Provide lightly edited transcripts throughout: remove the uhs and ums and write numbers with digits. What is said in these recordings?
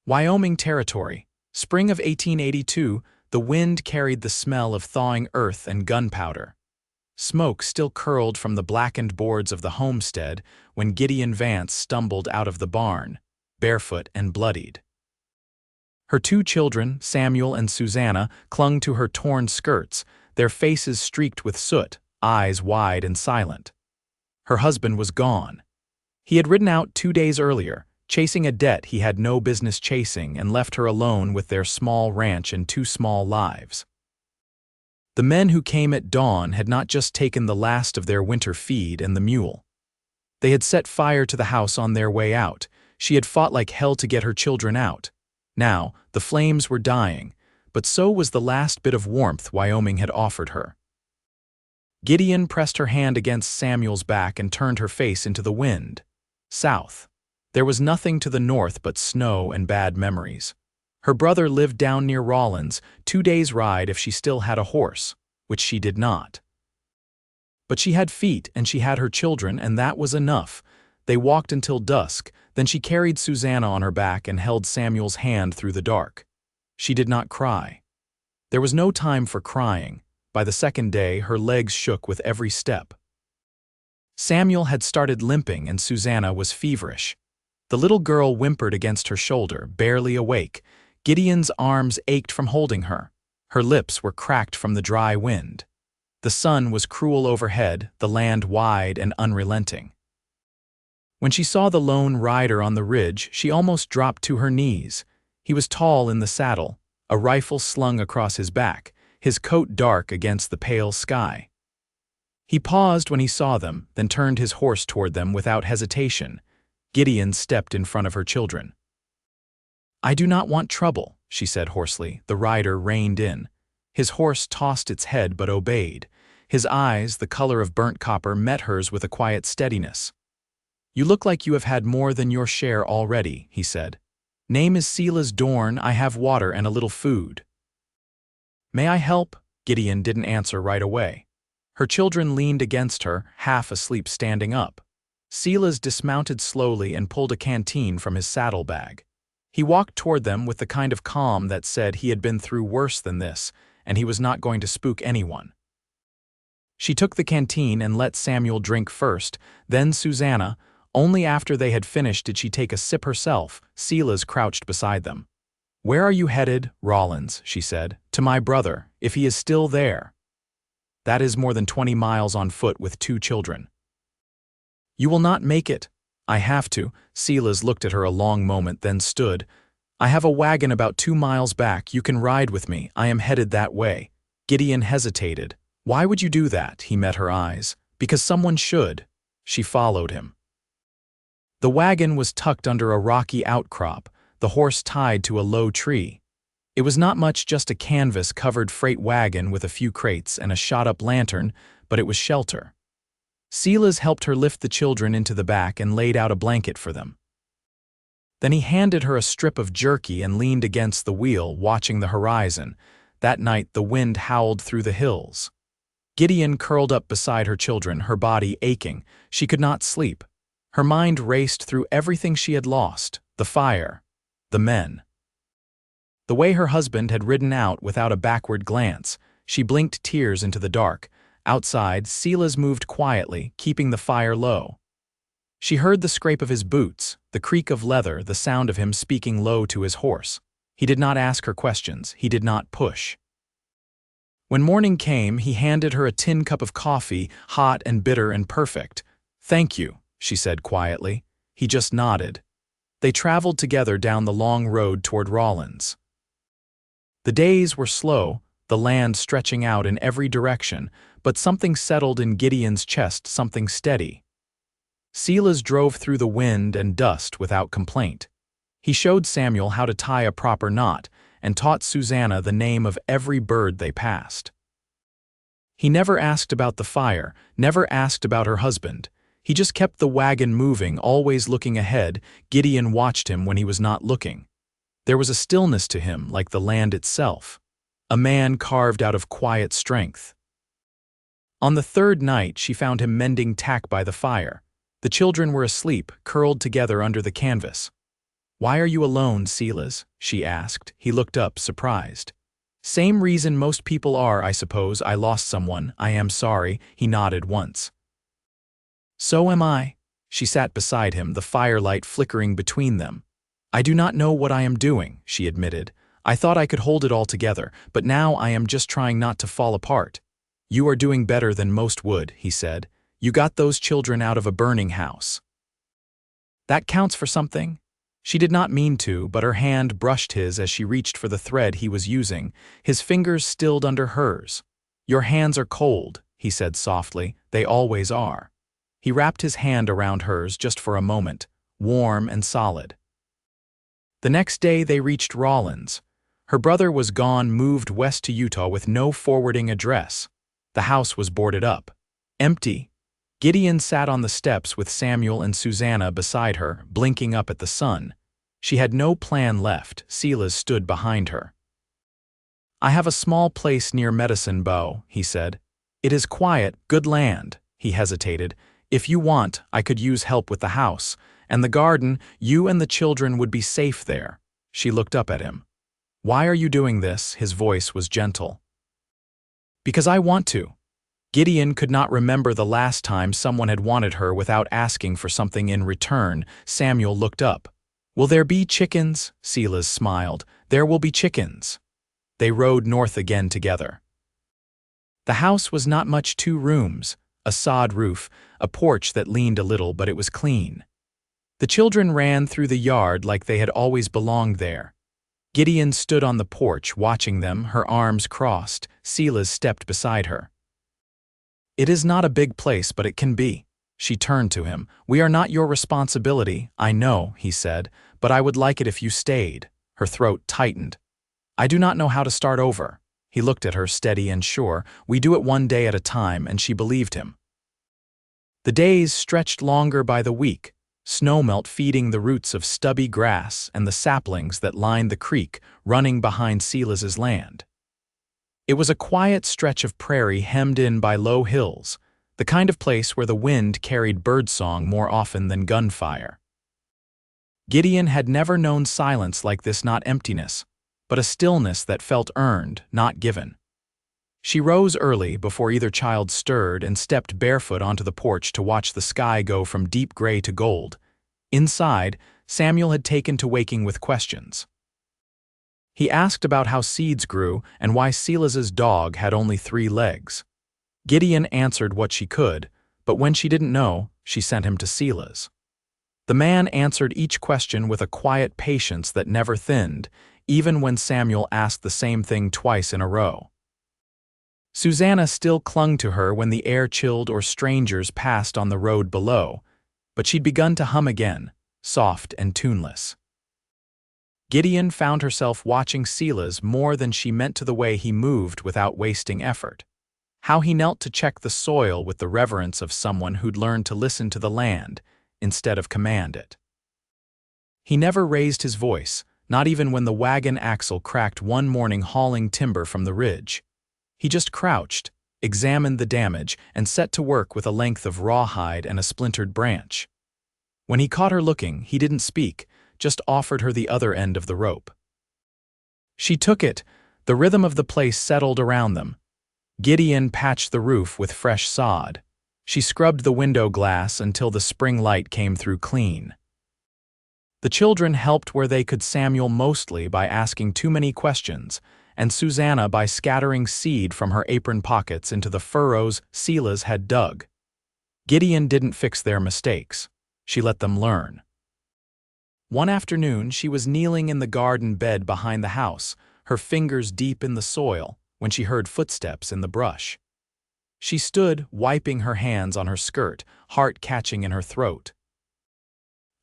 Wyoming Territory, spring of 1882, the wind carried the smell of thawing earth and gunpowder. Smoke still curled from the blackened boards of the homestead when Gideon Vance stumbled out of the barn, barefoot and bloodied. Her two children, Samuel and Susanna, clung to her torn skirts, their faces streaked with soot, eyes wide and silent. Her husband was gone. He had ridden out 2 days earlier, chasing a debt he had no business chasing, and left her alone with their small ranch and 2 small lives. The men who came at dawn had not just taken the last of their winter feed and the mule. They had set fire to the house on their way out. She had fought like hell to get her children out. Now, the flames were dying, but so was the last bit of warmth Wyoming had offered her. Gideon pressed her hand against Samuel's back and turned her face into the wind. South. There was nothing to the north but snow and bad memories. Her brother lived down near Rawlins, 2 days' ride if she still had a horse, which she did not. But she had feet and she had her children, and that was enough. They walked until dusk, then she carried Susanna on her back and held Samuel's hand through the dark. She did not cry. There was no time for crying. By the second day, her legs shook with every step. Samuel had started limping and Susanna was feverish. The little girl whimpered against her shoulder, barely awake. Gideon's arms ached from holding her. Her lips were cracked from the dry wind. The sun was cruel overhead, the land wide and unrelenting. When she saw the lone rider on the ridge, she almost dropped to her knees. He was tall in the saddle, a rifle slung across his back, his coat dark against the pale sky. He paused when he saw them, then turned his horse toward them without hesitation. Gideon stepped in front of her children. "I do not want trouble," she said hoarsely. The rider reined in. His horse tossed its head but obeyed. His eyes, the color of burnt copper, met hers with a quiet steadiness. "You look like you have had more than your share already," he said. "Name is Silas Dorne. I have water and a little food." "May I help?" Gideon didn't answer right away. Her children leaned against her, half asleep standing up. Silas dismounted slowly and pulled a canteen from his saddlebag. He walked toward them with the kind of calm that said he had been through worse than this, and he was not going to spook anyone. She took the canteen and let Samuel drink first, then Susanna. Only after they had finished did she take a sip herself. Silas crouched beside them. "Where are you headed?" "Rawlins," she said. "To my brother, if he is still there." "That is more than 20 miles on foot with 2 children." "You will not make it." "I have to." Silas looked at her a long moment, then stood. "I have a wagon about 2 miles back. You can ride with me. I am headed that way." Gideon hesitated. "Why would you do that?" He met her eyes. "Because someone should." She followed him. The wagon was tucked under a rocky outcrop, the horse tied to a low tree. It was not much, just a canvas-covered freight wagon with a few crates and a shot-up lantern, but it was shelter. Silas helped her lift the children into the back and laid out a blanket for them. Then he handed her a strip of jerky and leaned against the wheel, watching the horizon. That night the wind howled through the hills. Gideon curled up beside her children, her body aching. She could not sleep. Her mind raced through everything she had lost, the fire, the men. The way her husband had ridden out without a backward glance. She blinked tears into the dark. Outside, Silas moved quietly, keeping the fire low. She heard the scrape of his boots, the creak of leather, the sound of him speaking low to his horse. He did not ask her questions. He did not push. When morning came, he handed her a tin cup of coffee, hot and bitter and perfect. "Thank you," she said quietly. He just nodded. They traveled together down the long road toward Rawlins. The days were slow, the land stretching out in every direction, but something settled in Gideon's chest, something steady. Silas drove through the wind and dust without complaint. He showed Samuel how to tie a proper knot and taught Susanna the name of every bird they passed. He never asked about the fire, never asked about her husband. He just kept the wagon moving, always looking ahead. Gideon watched him when he was not looking. There was a stillness to him, like the land itself. A man carved out of quiet strength. On the 3rd night, she found him mending tack by the fire. The children were asleep, curled together under the canvas. "Why are you alone, Silas?" she asked. He looked up, surprised. "Same reason most people are, I suppose. I lost someone. I am sorry." He nodded once. "So am I." She sat beside him, the firelight flickering between them. "I do not know what I am doing," she admitted. "I thought I could hold it all together, but now I am just trying not to fall apart." "You are doing better than most would," he said. "You got those children out of a burning house. That counts for something." She did not mean to, but her hand brushed his as she reached for the thread he was using, his fingers stilled under hers. "Your hands are cold," he said softly. "They always are." He wrapped his hand around hers just for a moment, warm and solid. The next day they reached Rawlins. Her brother was gone, moved west to Utah with no forwarding address. The house was boarded up. Empty. Gideon sat on the steps with Samuel and Susanna beside her, blinking up at the sun. She had no plan left. Silas stood behind her. "I have a small place near Medicine Bow," he said. "It is quiet, good land." He hesitated. "If you want, I could use help with the house. And the garden, you and the children would be safe there." She looked up at him. "Why are you doing this?" His voice was gentle. "Because I want to." Gideon could not remember the last time someone had wanted her without asking for something in return. Samuel looked up. "Will there be chickens?" Silas smiled. "There will be chickens." They rode north again together. The house was not much, 2 rooms, a sod roof, a porch that leaned a little, but it was clean. The children ran through the yard like they had always belonged there. Gideon stood on the porch, watching them, her arms crossed. Silas stepped beside her. "It is not a big place, but it can be." She turned to him. "We are not your responsibility, I know," he said, "but I would like it if you stayed." Her throat tightened. "I do not know how to start over." He looked at her, steady and sure. "We do it one day at a time," and she believed him. The days stretched longer by the week, snowmelt feeding the roots of stubby grass and the saplings that lined the creek running behind Silas's land. It was a quiet stretch of prairie hemmed in by low hills, the kind of place where the wind carried birdsong more often than gunfire. Gideon had never known silence like this, not emptiness, but a stillness that felt earned, not given. She rose early, before either child stirred, and stepped barefoot onto the porch to watch the sky go from deep gray to gold. Inside, Samuel had taken to waking with questions. He asked about how seeds grew and why Silas's dog had only 3 legs. Gideon answered what she could, but when she didn't know, she sent him to Silas. The man answered each question with a quiet patience that never thinned, even when Samuel asked the same thing twice in a row. Susanna still clung to her when the air chilled or strangers passed on the road below, but she'd begun to hum again, soft and tuneless. Gideon found herself watching Silas more than she meant to the way he moved without wasting effort. How he knelt to check the soil with the reverence of someone who'd learned to listen to the land instead of command it. He never raised his voice, not even when the wagon axle cracked one morning hauling timber from the ridge. He just crouched, examined the damage, and set to work with a length of rawhide and a splintered branch. When he caught her looking, he didn't speak, just offered her the other end of the rope. She took it. The rhythm of the place settled around them. Gideon patched the roof with fresh sod. She scrubbed the window glass until the spring light came through clean. The children helped where they could, Samuel mostly by asking too many questions, and Susanna by scattering seed from her apron pockets into the furrows Silas had dug. Gideon didn't fix their mistakes. She let them learn. One afternoon, she was kneeling in the garden bed behind the house, her fingers deep in the soil, when she heard footsteps in the brush. She stood, wiping her hands on her skirt, heart catching in her throat.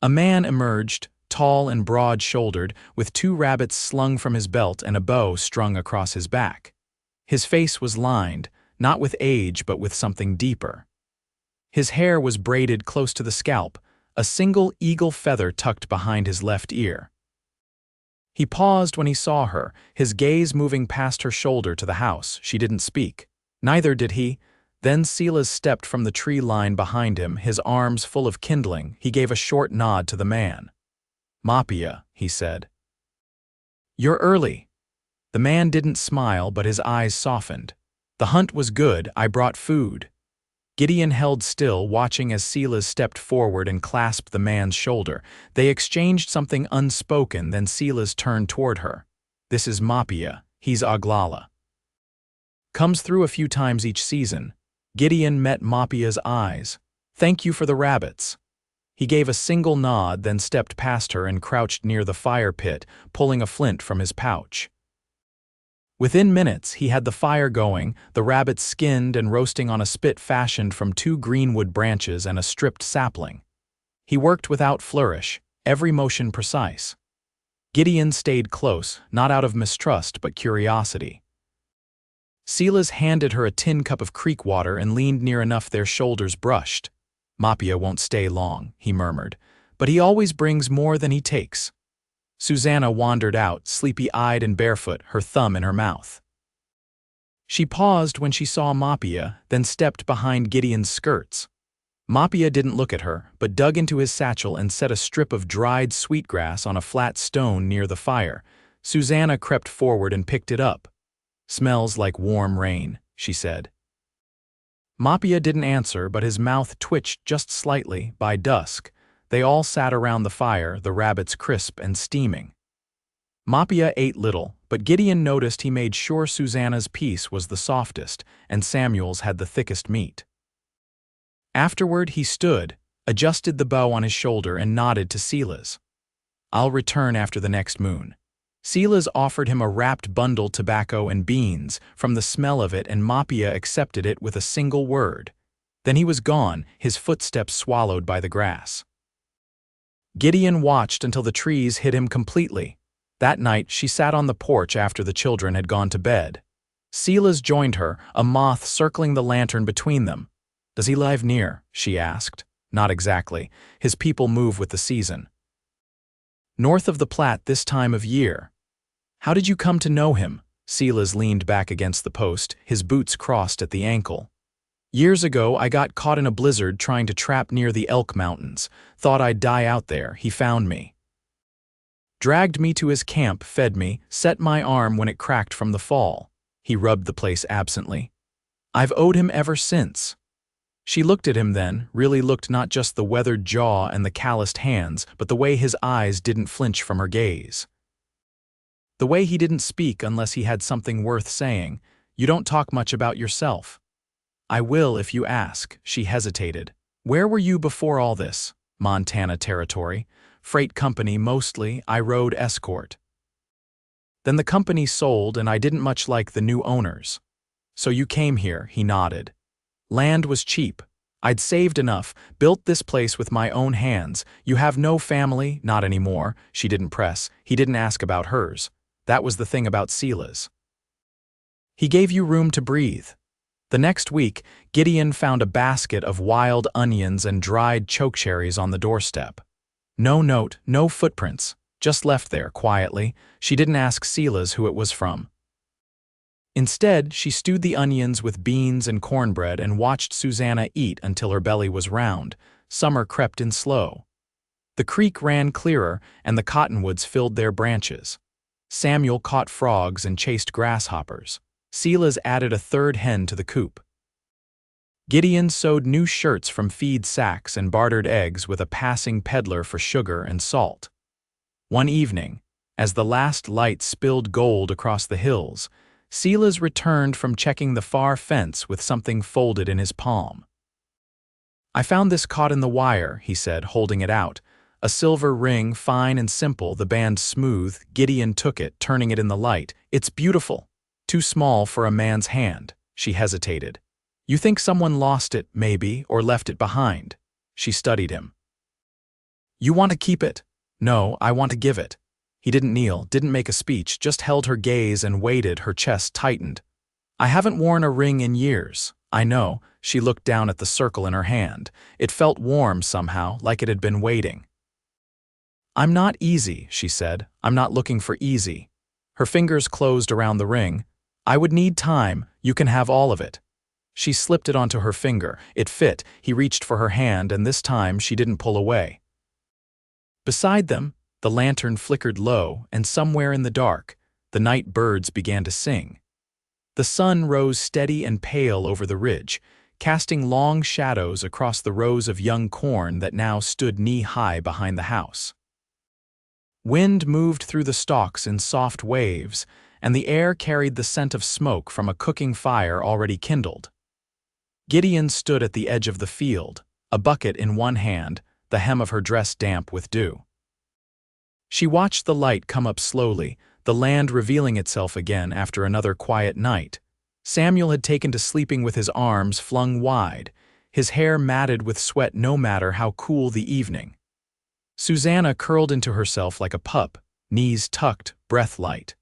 A man emerged, tall and broad-shouldered, with 2 rabbits slung from his belt and a bow strung across his back. His face was lined, not with age but with something deeper. His hair was braided close to the scalp, a single eagle feather tucked behind his left ear. He paused when he saw her, his gaze moving past her shoulder to the house. She didn't speak. Neither did he. Then Silas stepped from the tree line behind him, his arms full of kindling. He gave a short nod to the man. Mapia, he said. You're early. The man didn't smile, but his eyes softened. The hunt was good, I brought food. Gideon held still, watching as Silas stepped forward and clasped the man's shoulder. They exchanged something unspoken, then Silas turned toward her. This is Mapia, he's Oglala. Comes through a few times each season. Gideon met Mapia's eyes. Thank you for the rabbits. He gave a single nod, then stepped past her and crouched near the fire pit, pulling a flint from his pouch. Within minutes, he had the fire going, the rabbits skinned and roasting on a spit fashioned from 2 greenwood branches and a stripped sapling. He worked without flourish, every motion precise. Gideon stayed close, not out of mistrust but curiosity. Silas handed her a tin cup of creek water and leaned near enough their shoulders brushed. Mapia won't stay long, he murmured, but he always brings more than he takes. Susanna wandered out, sleepy-eyed and barefoot, her thumb in her mouth. She paused when she saw Mapia, then stepped behind Gideon's skirts. Mapia didn't look at her, but dug into his satchel and set a strip of dried sweetgrass on a flat stone near the fire. Susanna crept forward and picked it up. Smells like warm rain, she said. Mapia didn't answer, but his mouth twitched just slightly. By dusk, they all sat around the fire, the rabbits crisp and steaming. Mapia ate little, but Gideon noticed he made sure Susanna's piece was the softest and Samuel's had the thickest meat. Afterward he stood, adjusted the bow on his shoulder and nodded to Silas. I'll return after the next moon. Silas offered him a wrapped bundle tobacco and beans from the smell of it, and Mapia accepted it with a single word. Then he was gone, his footsteps swallowed by the grass. Gideon watched until the trees hid him completely. That night she sat on the porch after the children had gone to bed. Silas joined her, a moth circling the lantern between them. Does he live near? She asked. Not exactly. His people move with the season. North of the Platte this time of year. How did you come to know him? Silas leaned back against the post, his boots crossed at the ankle. Years ago, I got caught in a blizzard trying to trap near the Elk Mountains. Thought I'd die out there. He found me. Dragged me to his camp, fed me, set my arm when it cracked from the fall. He rubbed the place absently. I've owed him ever since. She looked at him then, really looked, not just the weathered jaw and the calloused hands, but the way his eyes didn't flinch from her gaze. The way he didn't speak unless he had something worth saying. You don't talk much about yourself. I will if you ask. She hesitated. Where were you before all this? Montana Territory. Freight company mostly. I rode escort. Then the company sold and I didn't much like the new owners. So you came here, he nodded. Land was cheap. I'd saved enough, built this place with my own hands. You have no family? Not anymore. She didn't press. He didn't ask about hers. That was the thing about Silas. He gave you room to breathe. The next week, Gideon found a basket of wild onions and dried chokecherries on the doorstep. No note, no footprints, just left there quietly. She didn't ask Silas who it was from. Instead, she stewed the onions with beans and cornbread and watched Susanna eat until her belly was round. Summer crept in slow. The creek ran clearer, and the cottonwoods filled their branches. Samuel caught frogs and chased grasshoppers. Silas added a third hen to the coop. Gideon sewed new shirts from feed sacks and bartered eggs with a passing peddler for sugar and salt. One evening, as the last light spilled gold across the hills, Silas returned from checking the far fence with something folded in his palm. I found this caught in the wire, he said, holding it out. A silver ring, fine and simple, the band smooth. Gideon took it, turning it in the light. It's beautiful. Too small for a man's hand. She hesitated. You think someone lost it, maybe, or left it behind. She studied him. You want to keep it? No, I want to give it. He didn't kneel, didn't make a speech, just held her gaze and waited, her chest tightened. I haven't worn a ring in years. I know. She looked down at the circle in her hand. It felt warm somehow, like it had been waiting. I'm not easy, she said. I'm not looking for easy. Her fingers closed around the ring. I would need time. You can have all of it. She slipped it onto her finger. It fit. He reached for her hand, and this time she didn't pull away. Beside them, The lantern flickered low, and somewhere in the dark, the night birds began to sing. The sun rose steady and pale over the ridge, casting long shadows across the rows of young corn that now stood knee-high behind the house. Wind moved through the stalks in soft waves, and the air carried the scent of smoke from a cooking fire already kindled. Gideon stood at the edge of the field, a bucket in one hand, the hem of her dress damp with dew. She watched the light come up slowly, the land revealing itself again after another quiet night. Samuel had taken to sleeping with his arms flung wide, his hair matted with sweat no matter how cool the evening. Susanna curled into herself like a pup, knees tucked, breath light.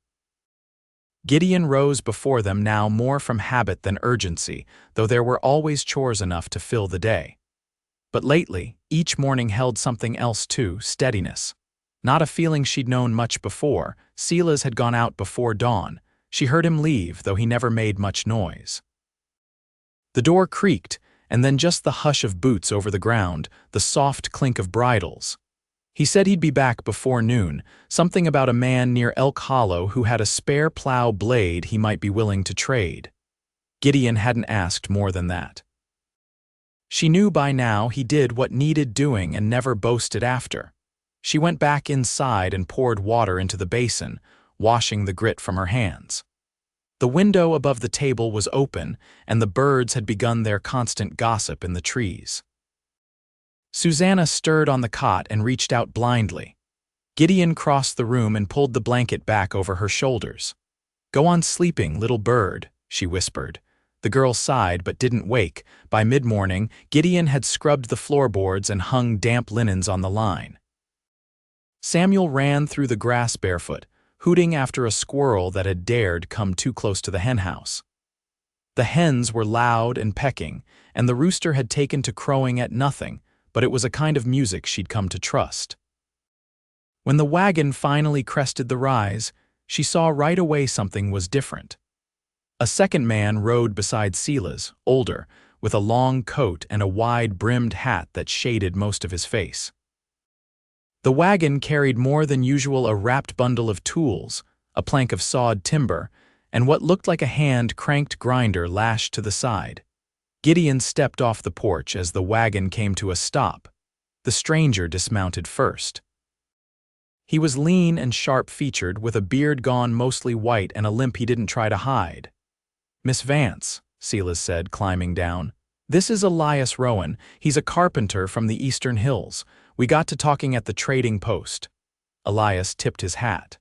Gideon rose before them now more from habit than urgency, though there were always chores enough to fill the day. But lately, each morning held something else too, steadiness. Not a feeling she'd known much before. Silas had gone out before dawn. She heard him leave, though he never made much noise. The door creaked, and then just the hush of boots over the ground, the soft clink of bridles. He said he'd be back before noon, something about a man near Elk Hollow who had a spare plow blade he might be willing to trade. Gideon hadn't asked more than that. She knew by now he did what needed doing and never boasted after. She went back inside and poured water into the basin, washing the grit from her hands. The window above the table was open, and the birds had begun their constant gossip in the trees. Susanna stirred on the cot and reached out blindly. Gideon crossed the room and pulled the blanket back over her shoulders. "Go on sleeping, little bird," she whispered. The girl sighed but didn't wake. By mid-morning, Gideon had scrubbed the floorboards and hung damp linens on the line. Samuel ran through the grass barefoot, hooting after a squirrel that had dared come too close to the henhouse. The hens were loud and pecking, and the rooster had taken to crowing at nothing, but it was a kind of music she'd come to trust. When the wagon finally crested the rise, she saw right away something was different. A second man rode beside Silas, older, with a long coat and a wide-brimmed hat that shaded most of his face. The wagon carried more than usual a wrapped bundle of tools, a plank of sawed timber, and what looked like a hand-cranked grinder lashed to the side. Gideon stepped off the porch as the wagon came to a stop. The stranger dismounted first. He was lean and sharp-featured, with a beard gone mostly white and a limp he didn't try to hide. "Miss Vance," Silas said, climbing down. "This is Elias Rowan. He's a carpenter from the Eastern Hills. We got to talking at the trading post." Elias tipped his hat.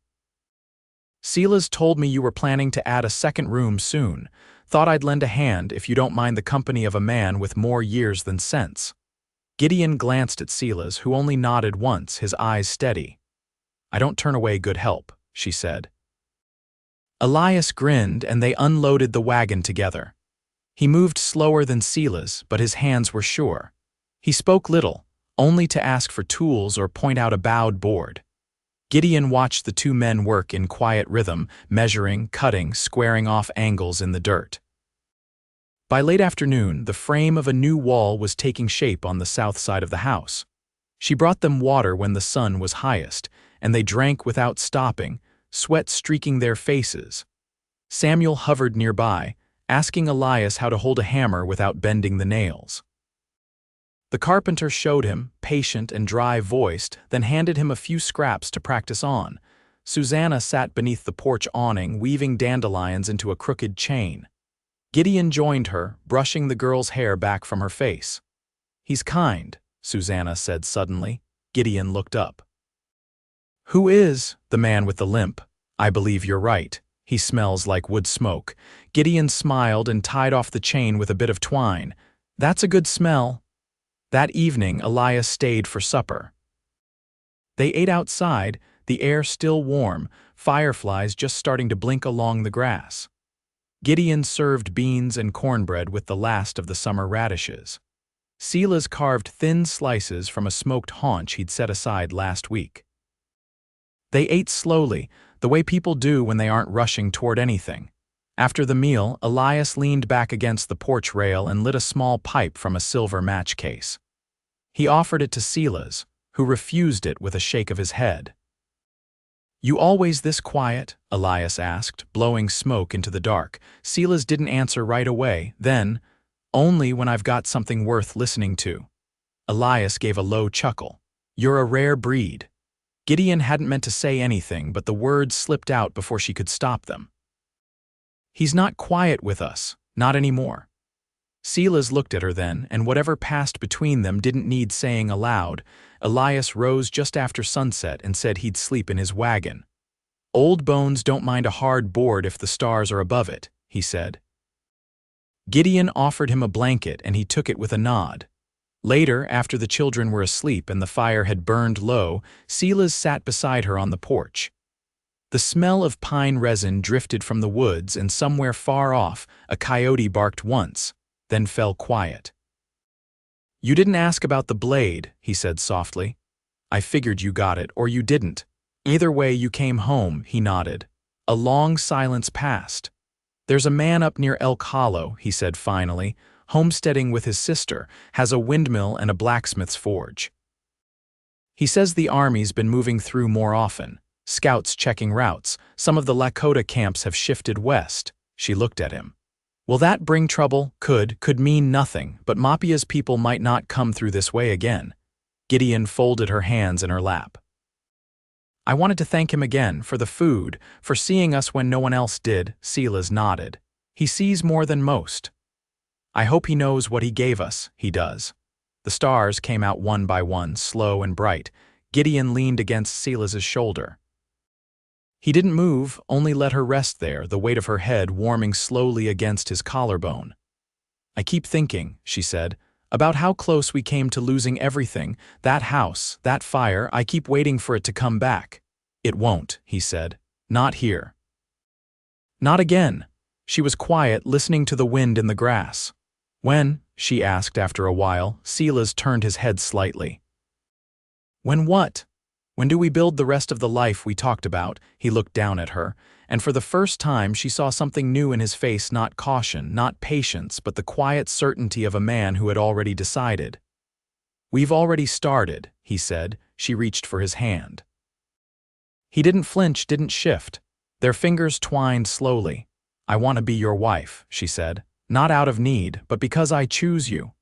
"Silas told me you were planning to add a second room soon. Thought I'd lend a hand if you don't mind the company of a man with more years than sense." Gideon glanced at Silas, who only nodded once, his eyes steady. "I don't turn away good help," she said. Elias grinned, and they unloaded the wagon together. He moved slower than Silas, but his hands were sure. He spoke little, only to ask for tools or point out a bowed board. Gideon watched the two men work in quiet rhythm, measuring, cutting, squaring off angles in the dirt. By late afternoon, the frame of a new wall was taking shape on the south side of the house. She brought them water when the sun was highest, and they drank without stopping, sweat streaking their faces. Samuel hovered nearby, asking Elias how to hold a hammer without bending the nails. The carpenter showed him, patient and dry-voiced, then handed him a few scraps to practice on. Susanna sat beneath the porch awning, weaving dandelions into a crooked chain. Gideon joined her, brushing the girl's hair back from her face. "He's kind," Susanna said suddenly. Gideon looked up. "Who is the man with the limp?" "I believe you're right. He smells like wood smoke." Gideon smiled and tied off the chain with a bit of twine. "That's a good smell." That evening, Elias stayed for supper. They ate outside, the air still warm, fireflies just starting to blink along the grass. Gideon served beans and cornbread with the last of the summer radishes. Silas carved thin slices from a smoked haunch he'd set aside last week. They ate slowly, the way people do when they aren't rushing toward anything. After the meal, Elias leaned back against the porch rail and lit a small pipe from a silver match case. He offered it to Silas, who refused it with a shake of his head. You always this quiet? Elias asked, blowing smoke into the dark. Silas didn't answer right away. Then, only when I've got something worth listening to. Elias gave a low chuckle. You're a rare breed. Gideon hadn't meant to say anything, but the words slipped out before she could stop them. He's not quiet with us, not anymore. Silas looked at her then, and whatever passed between them didn't need saying aloud. Elias rose just after sunset and said he'd sleep in his wagon. Old bones don't mind a hard board if the stars are above it, he said. Gideon offered him a blanket and he took it with a nod. Later, after the children were asleep and the fire had burned low, Silas sat beside her on the porch. The smell of pine resin drifted from the woods, and somewhere far off, a coyote barked once, then fell quiet. You didn't ask about the blade, he said softly. I figured you got it, or you didn't. Either way, you came home, he nodded. A long silence passed. There's a man up near Elk Hollow, he said finally, homesteading with his sister, has a windmill and a blacksmith's forge. He says the army's been moving through more often, scouts checking routes. Some of the Lakota camps have shifted west. She looked at him. Will that bring trouble? Could mean nothing, but Mapia's people might not come through this way again. Gideon folded her hands in her lap. I wanted to thank him again for the food, for seeing us when no one else did. Silas nodded. He sees more than most. I hope he knows what he gave us. He does. The stars came out one by one, slow and bright. Gideon leaned against Silas's shoulder. He didn't move, only let her rest there, the weight of her head warming slowly against his collarbone. I keep thinking, she said, about how close we came to losing everything, that house, that fire. I keep waiting for it to come back. It won't, he said. Not here. Not again. She was quiet, listening to the wind in the grass. When? She asked after a while. Silas turned his head slightly. When what? When do we build the rest of the life we talked about? He looked down at her, and for the first time she saw something new in his face, not caution, not patience, but the quiet certainty of a man who had already decided. We've already started, he said. She reached for his hand. He didn't flinch, didn't shift. Their fingers twined slowly. I want to be your wife, she said. Not out of need, but because I choose you.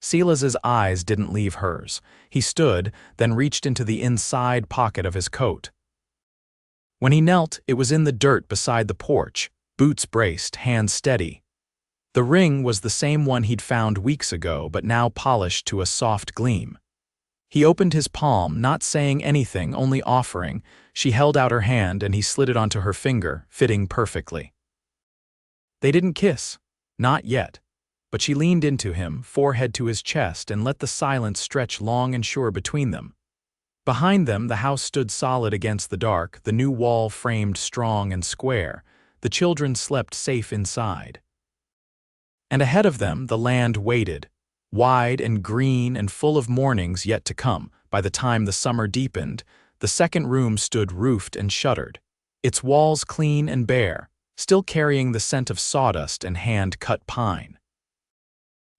Silas's eyes didn't leave hers. He stood, then reached into the inside pocket of his coat. When he knelt, it was in the dirt beside the porch, boots braced, hands steady. The ring was the same one he'd found weeks ago, but now polished to a soft gleam. He opened his palm, not saying anything, only offering. She held out her hand and he slid it onto her finger, fitting perfectly. They didn't kiss. Not yet. But she leaned into him, forehead to his chest, and let the silence stretch long and sure between them. Behind them, the house stood solid against the dark, the new wall framed strong and square. The children slept safe inside. And ahead of them, the land waited, wide and green and full of mornings yet to come. By the time the summer deepened, the second room stood roofed and shuttered, its walls clean and bare, still carrying the scent of sawdust and hand-cut pine.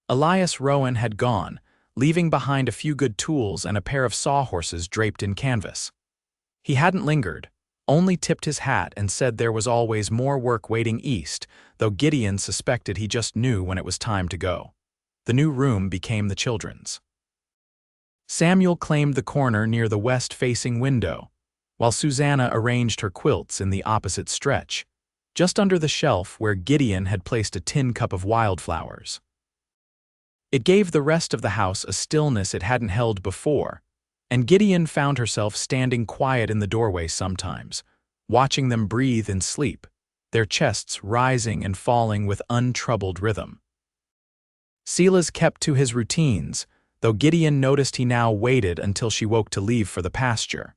Elias Rowan had gone, leaving behind a few good tools and a pair of sawhorses draped in canvas. He hadn't lingered, only tipped his hat and said there was always more work waiting east, though Gideon suspected he just knew when it was time to go. The new room became the children's. Samuel claimed the corner near the west-facing window, while Susanna arranged her quilts in the opposite stretch, just under the shelf where Gideon had placed a tin cup of wildflowers. It gave the rest of the house a stillness it hadn't held before, and Gideon found herself standing quiet in the doorway sometimes, watching them breathe and sleep, their chests rising and falling with untroubled rhythm. Silas kept to his routines, though Gideon noticed he now waited until she woke to leave for the pasture.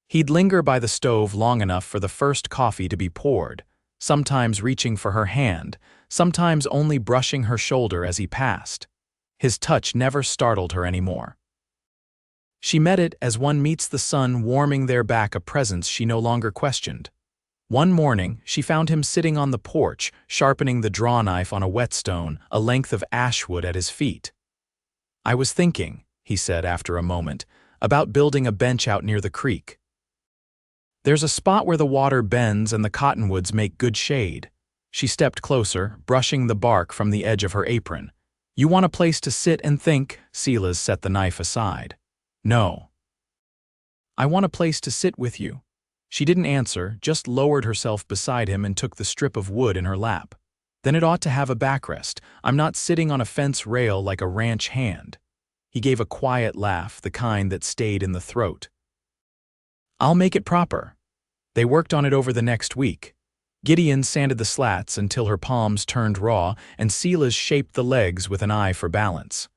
He'd linger by the stove long enough for the first coffee to be poured, sometimes reaching for her hand, sometimes only brushing her shoulder as he passed. His touch never startled her anymore. She met it as one meets the sun warming their back, a presence she no longer questioned. One morning, she found him sitting on the porch, sharpening the draw knife on a whetstone, a length of ashwood at his feet. I was thinking, he said after a moment, about building a bench out near the creek. There's a spot where the water bends and the cottonwoods make good shade. She stepped closer, brushing the bark from the edge of her apron. You want a place to sit and think? Silas set the knife aside. No. I want a place to sit with you. She didn't answer, just lowered herself beside him and took the strip of wood in her lap. Then it ought to have a backrest. I'm not sitting on a fence rail like a ranch hand. He gave a quiet laugh, the kind that stayed in the throat. I'll make it proper. They worked on it over the next week. Gideon sanded the slats until her palms turned raw, and Silas shaped the legs with an eye for balance.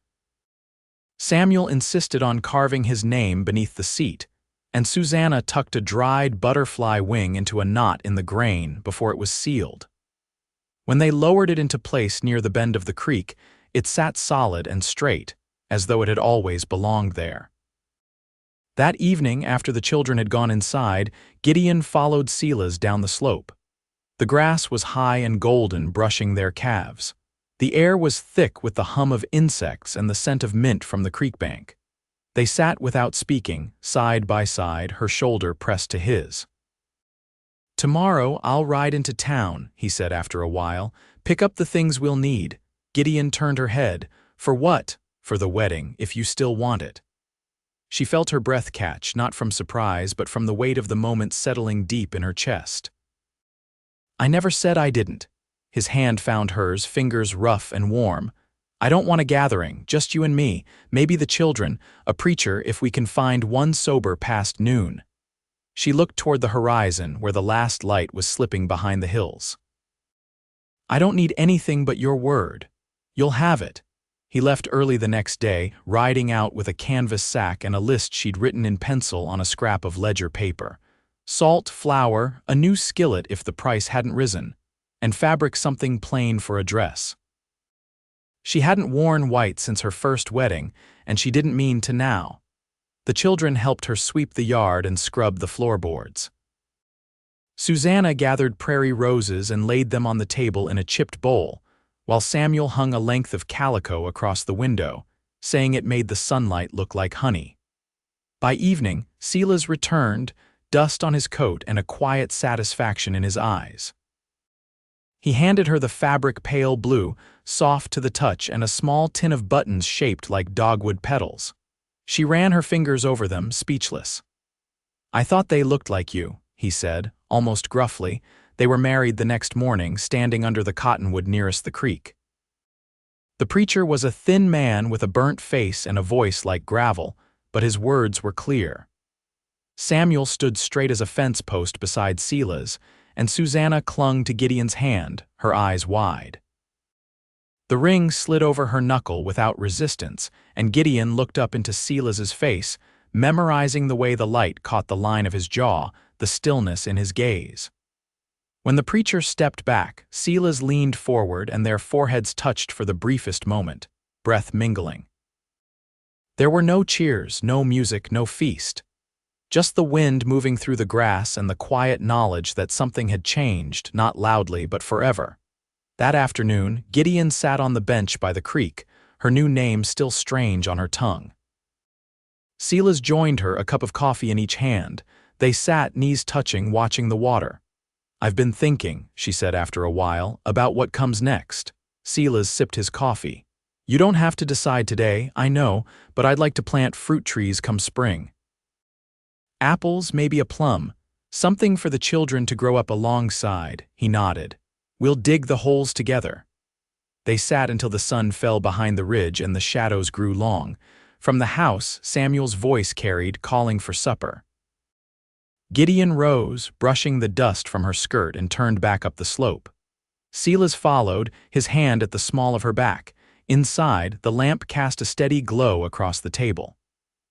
Samuel insisted on carving his name beneath the seat, and Susanna tucked a dried butterfly wing into a knot in the grain before it was sealed. When they lowered it into place near the bend of the creek, it sat solid and straight, as though it had always belonged there. That evening, after the children had gone inside, Gideon followed Silas down the slope. The grass was high and golden, brushing their calves. The air was thick with the hum of insects and the scent of mint from the creek bank. They sat without speaking, side by side, her shoulder pressed to his. Tomorrow I'll ride into town, he said after a while. Pick up the things we'll need. Gideon turned her head. For what? For the wedding, if you still want it. She felt her breath catch, not from surprise, but from the weight of the moment settling deep in her chest. I never said I didn't. His hand found hers, fingers rough and warm. I don't want a gathering, just you and me, maybe the children, a preacher if we can find one sober past noon. She looked toward the horizon where the last light was slipping behind the hills. I don't need anything but your word. You'll have it. He left early the next day, riding out with a canvas sack and a list she'd written in pencil on a scrap of ledger paper. Salt, flour, a new skillet if the price hadn't risen, and fabric something plain for a dress. She hadn't worn white since her first wedding, and she didn't mean to now. The children helped her sweep the yard and scrub the floorboards. Susanna gathered prairie roses and laid them on the table in a chipped bowl, while Samuel hung a length of calico across the window, saying it made the sunlight look like honey. By evening, Silas returned, dust on his coat and a quiet satisfaction in his eyes. He handed her the fabric pale blue, soft to the touch, and a small tin of buttons shaped like dogwood petals. She ran her fingers over them, speechless. I thought they looked like you, he said, almost gruffly. They were married the next morning, standing under the cottonwood nearest the creek. The preacher was a thin man with a burnt face and a voice like gravel, but his words were clear. Samuel stood straight as a fence post beside Silas, and Susanna clung to Gideon's hand, her eyes wide. The ring slid over her knuckle without resistance, and Gideon looked up into Silas's face, memorizing the way the light caught the line of his jaw, the stillness in his gaze. When the preacher stepped back, Silas leaned forward and their foreheads touched for the briefest moment, breath mingling. There were no cheers, no music, no feast. Just the wind moving through the grass and the quiet knowledge that something had changed, not loudly but forever. That afternoon, Gideon sat on the bench by the creek, her new name still strange on her tongue. Silas joined her, a cup of coffee in each hand. They sat, knees touching, watching the water. I've been thinking, she said after a while, about what comes next. Silas sipped his coffee. You don't have to decide today, I know, but I'd like to plant fruit trees come spring. Apples, maybe a plum. Something for the children to grow up alongside, he nodded. We'll dig the holes together. They sat until the sun fell behind the ridge and the shadows grew long. From the house, Samuel's voice carried, calling for supper. Gideon rose, brushing the dust from her skirt, and turned back up the slope. Silas followed, his hand at the small of her back. Inside, the lamp cast a steady glow across the table.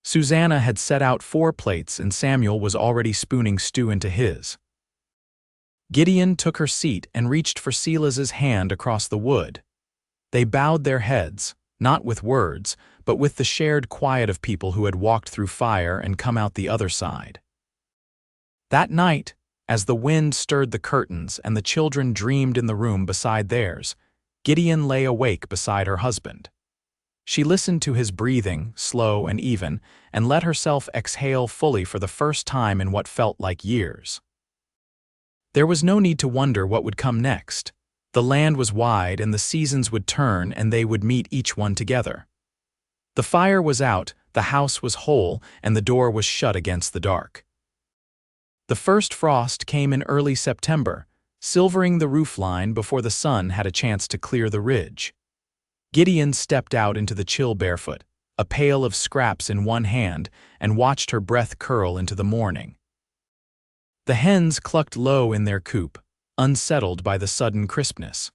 Susanna had set out 4 plates and Samuel was already spooning stew into his. Gideon took her seat and reached for Silas's hand across the wood. They bowed their heads, not with words, but with the shared quiet of people who had walked through fire and come out the other side. That night, as the wind stirred the curtains and the children dreamed in the room beside theirs, Gideon lay awake beside her husband. She listened to his breathing, slow and even, and let herself exhale fully for the first time in what felt like years. There was no need to wonder what would come next. The land was wide and the seasons would turn and they would meet each one together. The fire was out, the house was whole, and the door was shut against the dark. The first frost came in early September, silvering the roofline before the sun had a chance to clear the ridge. Gideon stepped out into the chill barefoot, a pail of scraps in one hand, and watched her breath curl into the morning. The hens clucked low in their coop, unsettled by the sudden crispness.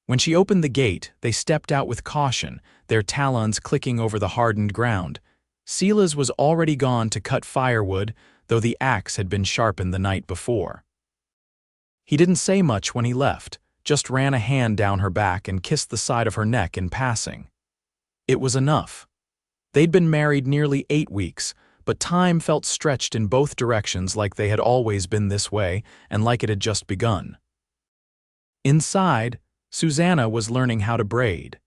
When she opened the gate, they stepped out with caution, their talons clicking over the hardened ground. Silas was already gone to cut firewood, though the axe had been sharpened the night before. He didn't say much when he left, just ran a hand down her back and kissed the side of her neck in passing. It was enough. They'd been married nearly 8 weeks, but time felt stretched in both directions, like they had always been this way and like it had just begun. Inside, Susanna was learning how to braid.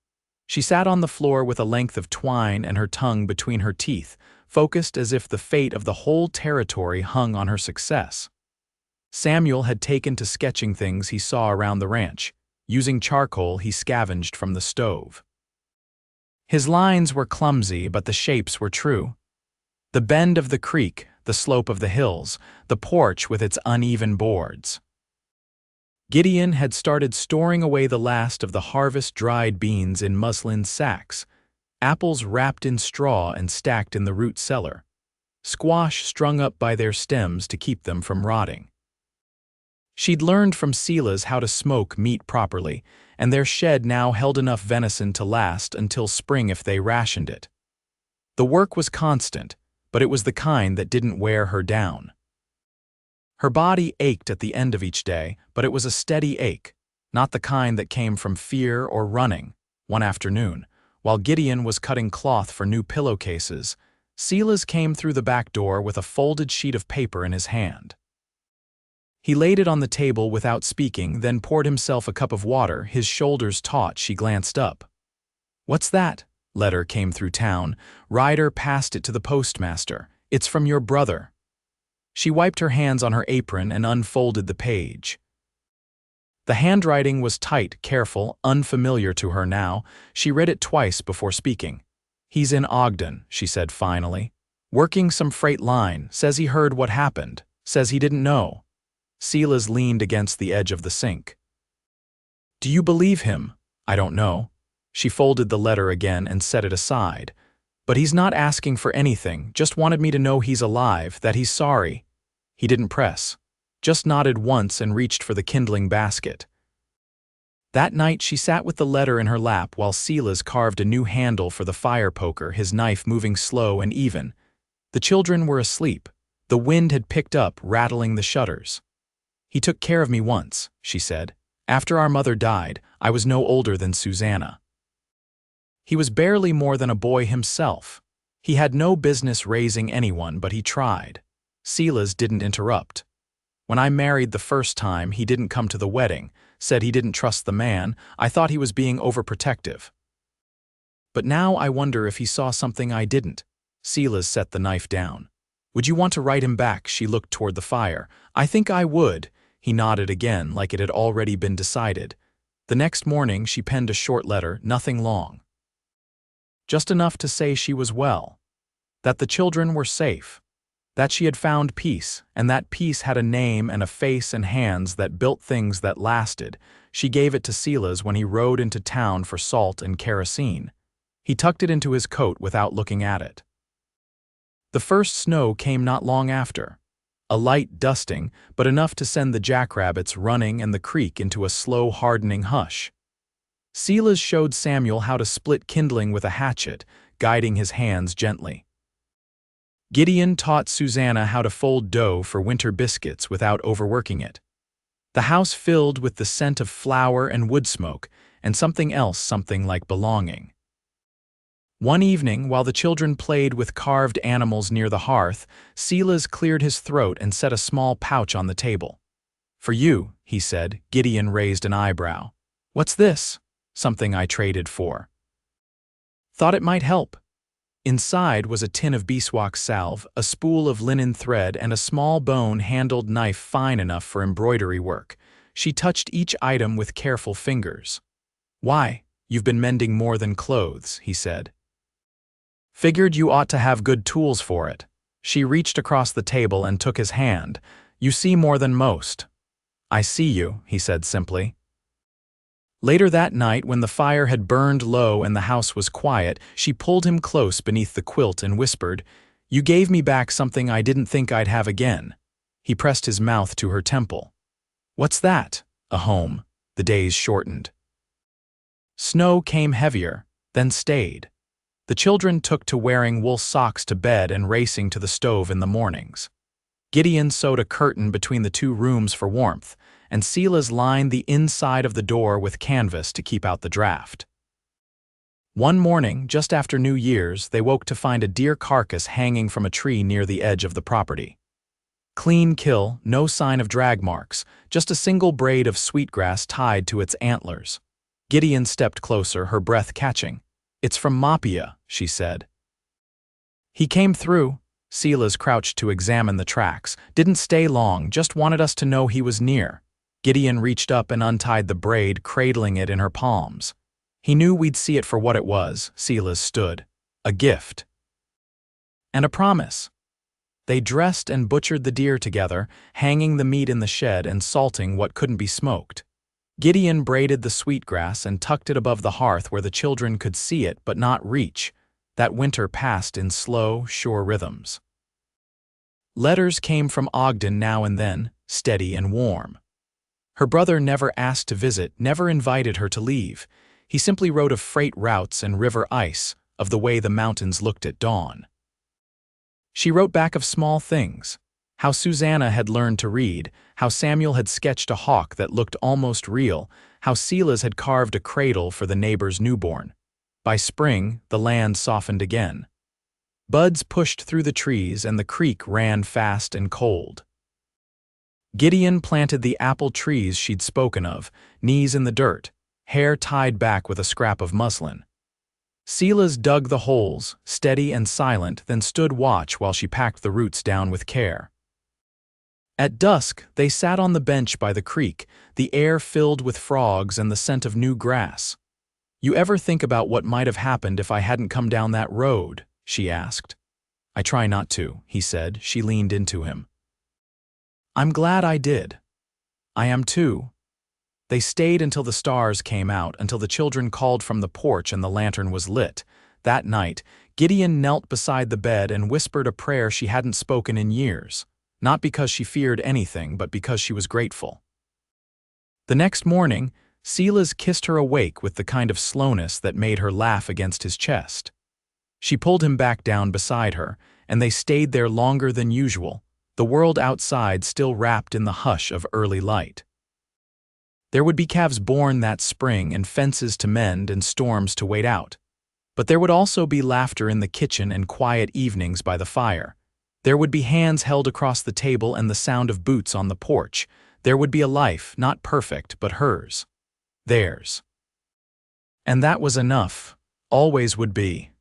She sat on the floor with a length of twine and her tongue between her teeth, focused as if the fate of the whole territory hung on her success. Samuel had taken to sketching things he saw around the ranch, using charcoal he scavenged from the stove. His lines were clumsy, but the shapes were true. The bend of the creek, the slope of the hills, the porch with its uneven boards. Gideon had started storing away the last of the harvest-dried beans in muslin sacks, apples wrapped in straw and stacked in the root cellar, squash strung up by their stems to keep them from rotting. She'd learned from Silas how to smoke meat properly, and their shed now held enough venison to last until spring if they rationed it. The work was constant, but it was the kind that didn't wear her down. Her body ached at the end of each day, but it was a steady ache, not the kind that came from fear or running. One afternoon, while Gideon was cutting cloth for new pillowcases, Silas came through the back door with a folded sheet of paper in his hand. He laid it on the table without speaking, then poured himself a cup of water, his shoulders taut. She glanced up. "What's that?" Letter came through town. Ryder passed it to the postmaster. "It's from your brother." She wiped her hands on her apron and unfolded the page. The handwriting was tight, careful, unfamiliar to her now. She read it twice before speaking. "He's in Ogden," she said finally. "Working some freight line, says he heard what happened, says he didn't know." Silas leaned against the edge of the sink. "Do you believe him?" "I don't know." She folded the letter again and set it aside. "But he's not asking for anything, just wanted me to know he's alive, that he's sorry." He didn't press, just nodded once and reached for the kindling basket. That night she sat with the letter in her lap while Silas carved a new handle for the fire poker, his knife moving slow and even. The children were asleep. The wind had picked up, rattling the shutters. "He took care of me once," she said. "After our mother died, I was no older than Susanna. He was barely more than a boy himself. He had no business raising anyone, but he tried." Silas didn't interrupt. "When I married the first time, he didn't come to the wedding, said he didn't trust the man. I thought he was being overprotective. But now I wonder if he saw something I didn't." Silas set the knife down. "Would you want to write him back?" She looked toward the fire. "I think I would." He nodded again, like it had already been decided. The next morning she penned a short letter, nothing long. Just enough to say she was well, that the children were safe, that she had found peace, and that peace had a name and a face and hands that built things that lasted. She gave it to Silas when he rode into town for salt and kerosene. He tucked it into his coat without looking at it. The first snow came not long after. A light dusting, but enough to send the jackrabbits running and the creek into a slow hardening hush. Silas showed Samuel how to split kindling with a hatchet, guiding his hands gently. Gideon taught Susanna how to fold dough for winter biscuits without overworking it. The house filled with the scent of flour and wood smoke, and something else, something like belonging. One evening, while the children played with carved animals near the hearth, Silas cleared his throat and set a small pouch on the table. "For you," he said. Gideon raised an eyebrow. "What's this?" "Something I traded for." Thought it might help. Inside was a tin of beeswax salve, a spool of linen thread, and a small bone-handled knife fine enough for embroidery work. She touched each item with careful fingers. "Why, you've been mending more than clothes," he said. "Figured you ought to have good tools for it." She reached across the table and took his hand. "You see more than most." "I see you," he said simply. Later that night, when the fire had burned low and the house was quiet, she pulled him close beneath the quilt and whispered, "You gave me back something I didn't think I'd have again." He pressed his mouth to her temple. "What's that?" "A home." The days shortened. Snow came heavier, then stayed. The children took to wearing wool socks to bed and racing to the stove in the mornings. Gideon sewed a curtain between the two rooms for warmth, and Silas lined the inside of the door with canvas to keep out the draft. One morning, just after New Year's, they woke to find a deer carcass hanging from a tree near the edge of the property. Clean kill, no sign of drag marks, just a single braid of sweetgrass tied to its antlers. Gideon stepped closer, her breath catching. "It's from Mapia," she said. "He came through." Silas crouched to examine the tracks. "Didn't stay long, just wanted us to know he was near." Gideon reached up and untied the braid, cradling it in her palms. He knew we'd see it for what it was. Silas stood. A gift. And a promise. They dressed and butchered the deer together, hanging the meat in the shed and salting what couldn't be smoked. Gideon braided the sweetgrass and tucked it above the hearth where the children could see it but not reach. That winter passed in slow, sure rhythms. Letters came from Ogden now and then, steady and warm. Her brother never asked to visit, never invited her to leave. He simply wrote of freight routes and river ice, of the way the mountains looked at dawn. She wrote back of small things. How Susanna had learned to read, how Samuel had sketched a hawk that looked almost real, how Silas had carved a cradle for the neighbor's newborn. By spring, the land softened again. Buds pushed through the trees and the creek ran fast and cold. Gideon planted the apple trees she'd spoken of, knees in the dirt, hair tied back with a scrap of muslin. Silas dug the holes, steady and silent, then stood watch while she packed the roots down with care. At dusk, they sat on the bench by the creek, the air filled with frogs and the scent of new grass. "You ever think about what might have happened if I hadn't come down that road?" she asked. "I try not to," he said. She leaned into him. "I'm glad I did." "I am too." They stayed until the stars came out, until the children called from the porch and the lantern was lit. That night, Gideon knelt beside the bed and whispered a prayer she hadn't spoken in years, not because she feared anything, but because she was grateful. The next morning, Silas kissed her awake with the kind of slowness that made her laugh against his chest. She pulled him back down beside her, and they stayed there longer than usual, the world outside still wrapped in the hush of early light. There would be calves born that spring and fences to mend and storms to wait out. But there would also be laughter in the kitchen and quiet evenings by the fire. There would be hands held across the table and the sound of boots on the porch. There would be a life, not perfect, but hers. Theirs. And that was enough. Always would be.